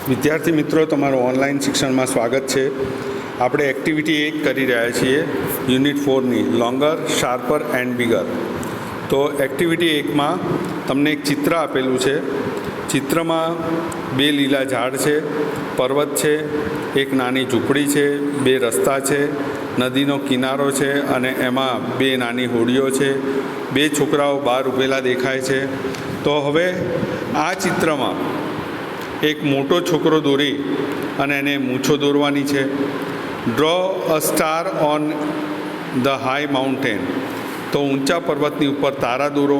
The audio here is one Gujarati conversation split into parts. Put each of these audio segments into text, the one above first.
વિદ્યાર્થી મિત્રો, તમારું ઓનલાઈન શિક્ષણમાં સ્વાગત છે. આપણે એક્ટિવિટી 1 કરી રહ્યા છીએ યુનિટ 4ની લોંગર, શાર્પર એન્ડ બિગર. તો એક્ટિવિટી 1માં તમને એક ચિત્ર આપેલું છે. ચિત્રમાં 2 લીલા ઝાડ છે, પર્વત છે, એક નાની ઝૂંપડી છે, 2 રસ્તા છે, નદીનો કિનારો છે અને એમાં 2 નાની હોડીઓ છે. 2 છોકરાઓ બહાર ઊભેલા દેખાય છે. તો હવે આ ચિત્રમાં એક મોટો છોકરો દોરી અને એને મૂછો દોરવાની છે. Draw a star on the high mountain. તો ઊંચા પર્વતની ઉપર તારા દોરો.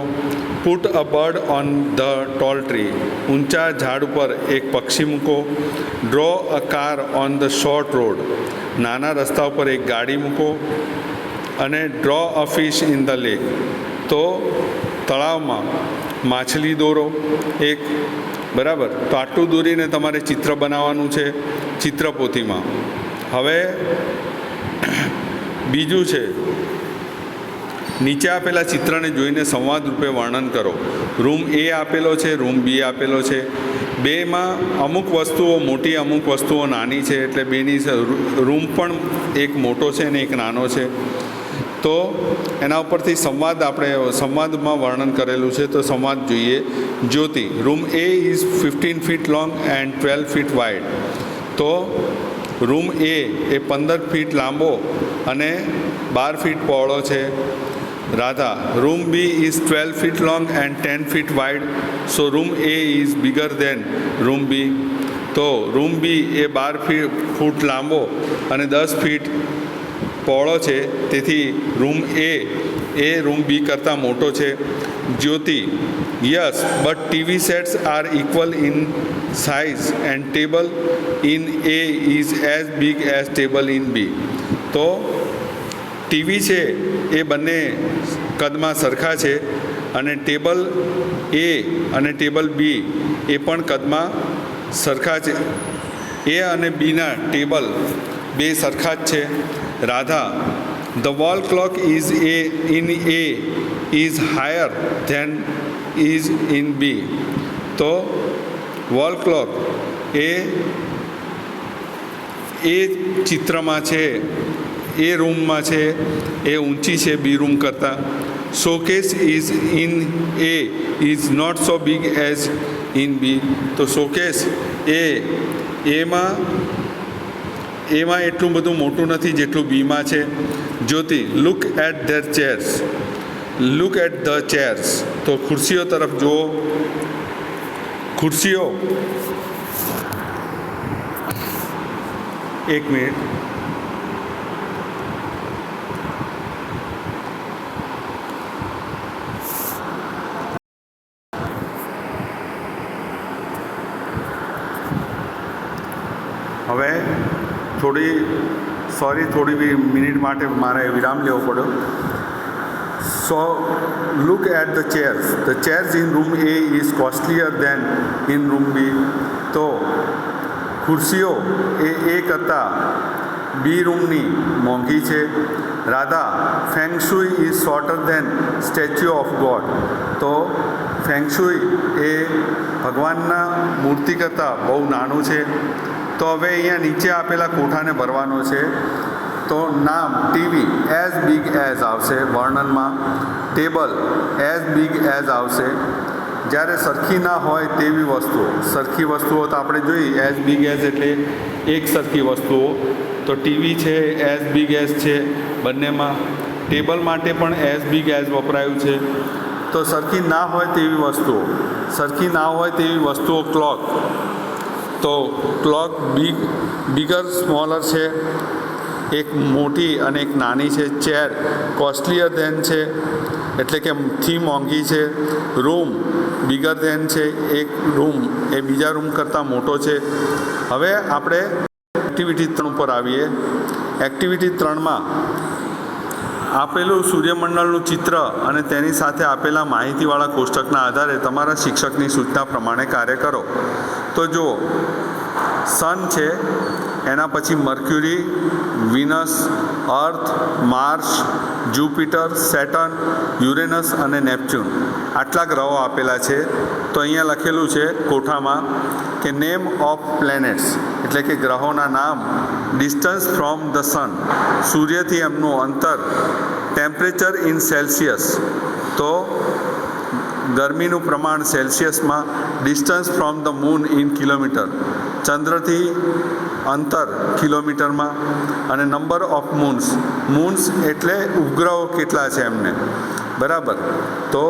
Put a bird on the tall tree. ઊંચા ઝાડ ઉપર એક પક્ષી મૂકો. Draw a car on the short road. નાના રસ્તા ઉપર એક ગાડી મૂકો. અને draw a fish in the lake. તો તળાવમાં માછલી દોરો એક. બરાબર. તો આટલું દોરીને તમારે ચિત્ર બનાવવાનું છે ચિત્રપોથીમાં. હવે બીજું છે, નીચે આપેલા ચિત્રને જોઈને સંવાદ રૂપે વર્ણન કરો. રૂમ એ આપેલો છે, રૂમ બી આપેલો છે. બેમાં અમુક વસ્તુઓ મોટી, અમુક વસ્તુઓ નાની છે, એટલે બેની રૂમ પણ એક મોટો છે અને એક નાનો છે. તો એના ઉપરથી સંવાદમાં વર્ણન કરેલું છે. તો સંવાદ જોઈએ. Jyoti: room A is 15 feet long and 12 feet wide. તો રૂમ એ 15 ફીટ લાંબો અને 12 ફીટ પહોળો છે. Radha: room B is 12 feet long and 10 feet wide. So room A is bigger than room B. તો રૂમ બી એ 12 ફૂટ લાંબો અને 10 ફીટ પહોળો છે, તેથી રૂમ એ રૂમ બી કરતાં મોટો છે. Jyoti: yes, but TV sets are equal in size and table in A is as big as table in B. તો ટીવી છે એ બંને કદમાં સરખા છે અને ટેબલ એ અને ટેબલ બી એ પણ કદમાં સરખા છે. એ અને બીના ટેબલ 2 સરખા જ છે. Radha: the wall clock is in A is higher than is in B. તો વોલ ક્લોક એ ચિત્રમાં છે, એ રૂમમાં છે, એ ઊંચી છે બી રૂમ કરતાં. Showcase is in A is not so big as in B. તો શોકેસ એમાં એટલું બધું મોટું નથી જેટલું બીમાં છે. Jyoti: look at their chairs. Look at the chairs. તો ખુરશીઓ તરફ જુઓ. ખુરશીઓ, એક મિનિટ. હવે થોડી મિનિટ માટે મારે વિરામ લેવો પડ્યો. So look at the chairs. The chairs in room A is costlier than in room B. તો ખુરશીઓ એ કરતાં બી રૂમની મોંઘી છે. Radha: feng shui is shorter than statue of god. તો ફેંગશુઈ એ ભગવાનના મૂર્તિ કરતાં બહુ નાનું છે. તો હવે અહીંયા નીચે આપેલા કોઠાને ભરવાનો છે. તો નામ ટીવી એઝ બિગ એઝ આવશે વર્ણનમાં. ટેબલ એઝ બિગ એઝ આવશે. જ્યારે સરખી ના હોય તેવી વસ્તુઓ, સરખી વસ્તુઓ તો આપણે જોઈ એઝ બિગ એઝ એટલે એક સરખી વસ્તુઓ. તો ટીવી છે એઝ બિગ એઝ છે બંનેમાં. ટેબલ માટે પણ એઝ બિગ એઝ વપરાયું છે. તો સરખી ના હોય તેવી વસ્તુઓ ક્લોક. તો ક્લોક બિગર સ્મોલર છે, એક મોટી અને એક નાની છે. ચેર કોસ્ટલીયર દેન છે, એટલે કે થી મોંઘી છે. રૂમ બિગર દેન છે, એક રૂમ એ બીજા રૂમ કરતાં મોટો છે. હવે આપણે એક્ટિવિટી 3 ઉપર આવીએ. એક્ટિવિટી 3માં આપેલું સૂર્યમંડળનું ચિત્ર અને તેની સાથે આપેલા માહિતીવાળા કોષ્ટકના આધારે તમારા શિક્ષકની સૂચના પ્રમાણે કાર્ય કરો. તો જુઓ, સન છે, એના પછી મર્ક્યુરી, વિનસ, અર્થ, માર્સ, જુપિટર, સેટર્ન, યુરેનસ અને નેપચ્યુન આટલા ગ્રહો આપેલા છે. તો અહીંયા લખેલું છે કોઠામાં કે નેમ ઓફ પ્લેનેટ્સ એટલે કે ગ્રહોના નામ, ડિસ્ટન્સ ફ્રોમ ધ સન સૂર્યથી એમનું અંતર, ટેમ્પરેચર ઇન સેલ્સિયસ તો ગરમીનું પ્રમાણ સેલ્સિયસમાં, distance from the moon in kilometre ચંદ્રથી અંતર કિલોમીટરમાં, અને નંબર ઓફ મૂન્સ એટલે ઉપગ્રહો કેટલા છે એમને, બરાબર. તો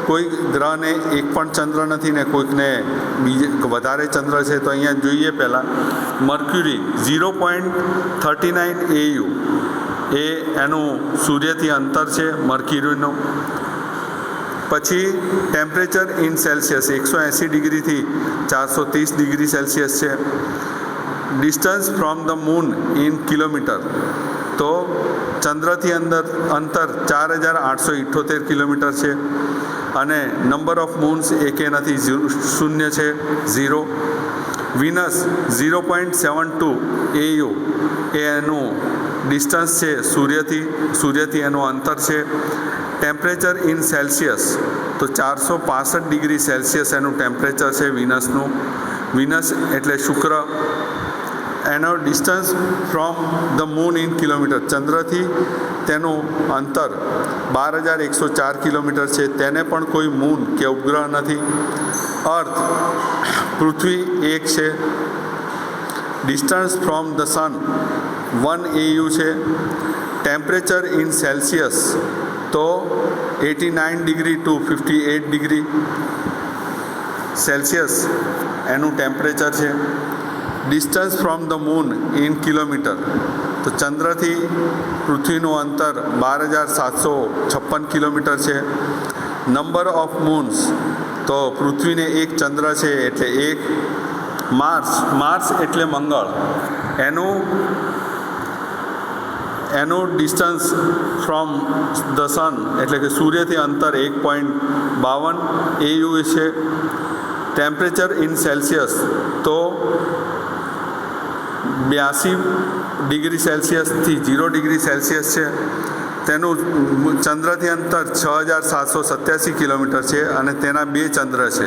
કોઈ ગ્રહને એક પણ ચંદ્ર નથી ને કોઈકને વધારે ચંદ્ર છે. તો અહીંયા જોઈએ પહેલાં મર્ક્યુરી 0.39 AU એ એનું સૂર્યથી અંતર છે મર્ક્યુરીનું. પછી ટેમ્પરેચર ઇન સેલ્સિયસ 180 ડિગ્રીથી 430 ડિગ્રી સેલ્સિયસ છે. Distance from the moon in kilometre તો ચંદ્રથી અંતર 4878 કિલોમીટર છે. અને નંબર ઓફ મૂન્સ એકે નથી, 0 છે, 0. વિનસ 0.72 AU એ એનું ડિસ્ટન્સ છે સૂર્યથી એનું અંતર છે. ટેમ્પરેચર ઇન સેલ્સિયસ તો 465 ડિગ્રી સેલ્સિયસ એનું ટેમ્પરેચર છે વિનસનું. વિનસ એટલે શુક્ર. એનો distance from the moon in kilometre ચંદ્રથી તેનું અંતર 12104 કિલોમીટર છે. તેને પણ કોઈ મૂન કે ઉપગ્રહ નથી. અર્થ પૃથ્વી એક છે. Distance from the son 1 AU છે. ટેમ્પરેચર ઇન સેલ્સિયસ તો 89 ડિગ્રી ટુ 58 ડિગ્રી સેલ્સિયસ એનું ટેમ્પરેચર છે. Distance from the moon in kilometre તો ચંદ્રથી પૃથ્વીનું અંતર 12756 કિલોમીટર છે. નંબર ઓફ મૂન્સ તો પૃથ્વીને એક ચંદ્ર છે એટલે એક. માર્સ એટલે મંગળ, એનું ડિસ્ટન્સ ફ્રોમ ધ સન એટલે કે સૂર્યથી અંતર 1.52 AU છે. ટેમ્પરેચર ઇન સેલ્સિયસ તો 82 ડિગ્રી સેલ્સિયસથી 0 ડિગ્રી સેલ્સિયસ છે. તેનું ચંદ્રથી અંતર 6787 કિલોમીટર છે અને તેના 2 ચંદ્ર છે.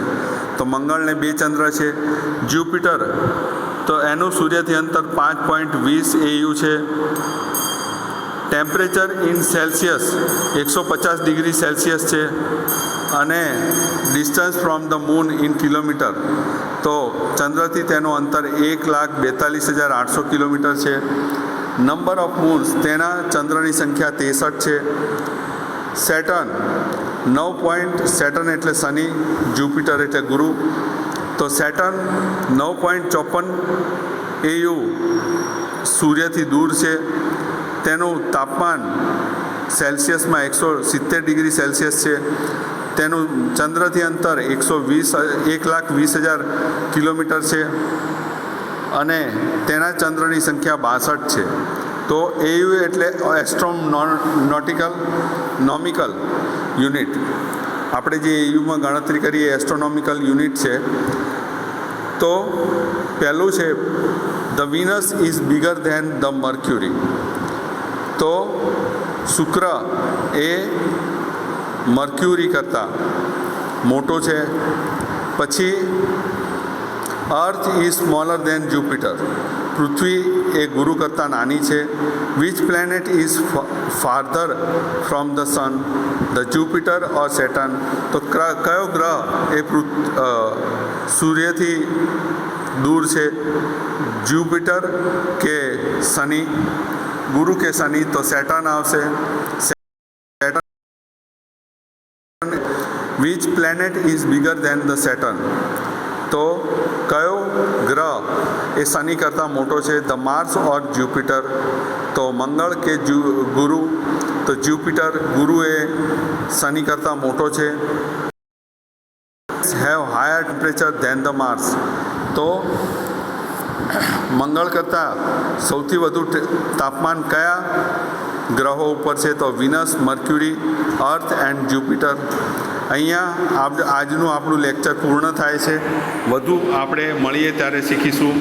તો મંગળને 2 ચંદ્ર છે. જ્યુપિટર તો એનું સૂર્યથી અંતર 5.20 AU છે. Temperature in Celsius 150 degree Celsius છે. અને distance from the moon in kilometre તો ચંદ્રથી તેનું અંતર 1,42,800 કિલોમીટર છે. નંબર ઓફ મૂન્સ તેના ચંદ્રની સંખ્યા 63 છે. સેટર્ન એટલે શનિ, જ્યુપિટર એટલે ગુરુ. તો સેટર્ન 9.54 AU સૂર્યથી દૂર છે. તેનું તાપમાન સેલ્સિયસમાં 170 ડિગ્રી સેલ્સિયસ છે. તેનું ચંદ્રથી અંતર 1,20,000 કિલોમીટર છે અને તેના ચંદ્રની સંખ્યા 62 છે. તો AU એટલે એસ્ટ્રોનોમિકલ યુનિટ. આપણે જે AUમાં ગણતરી કરીએ એસ્ટ્રોનોમિકલ યુનિટ છે. તો પહેલું છે the Venus is bigger than the Mercury. તો શુક્ર એ મર્ક્યુરી કરતાં મોટો છે. પછી Earth is smaller than Jupiter. પૃથ્વી એ ગુરુ કરતાં નાની છે. Which planet is farther from the sun, the Jupiter or Saturn. તો કયો ગ્રહ એ સૂર્યથી દૂર છે, જ્યુપિટર કે શનિ, ગુરુ કે શનિ? તો સેટર્ન આવશે. Which planet is bigger than the Saturn. તો કયો ગ્રહ એ શનિ કરતાં મોટો છે, ધ માર્સ ઓર જ્યુપિટર? તો મંગળ કે ગુરુ? તો જ્યુપિટર, ગુરુ એ શનિ કરતાં મોટો છે. Have higher temperature than the Mars. તો મંગળ કરતાં સૌથી વધુ તાપમાન કયા ગ્રહો ઉપર છે? તો Venus, mercury, earth and Jupiter. અહીંયા આજનું આપણું લેક્ચર પૂર્ણ થાય છે. વધુ આપણે મળીએ ત્યારે શીખીશું.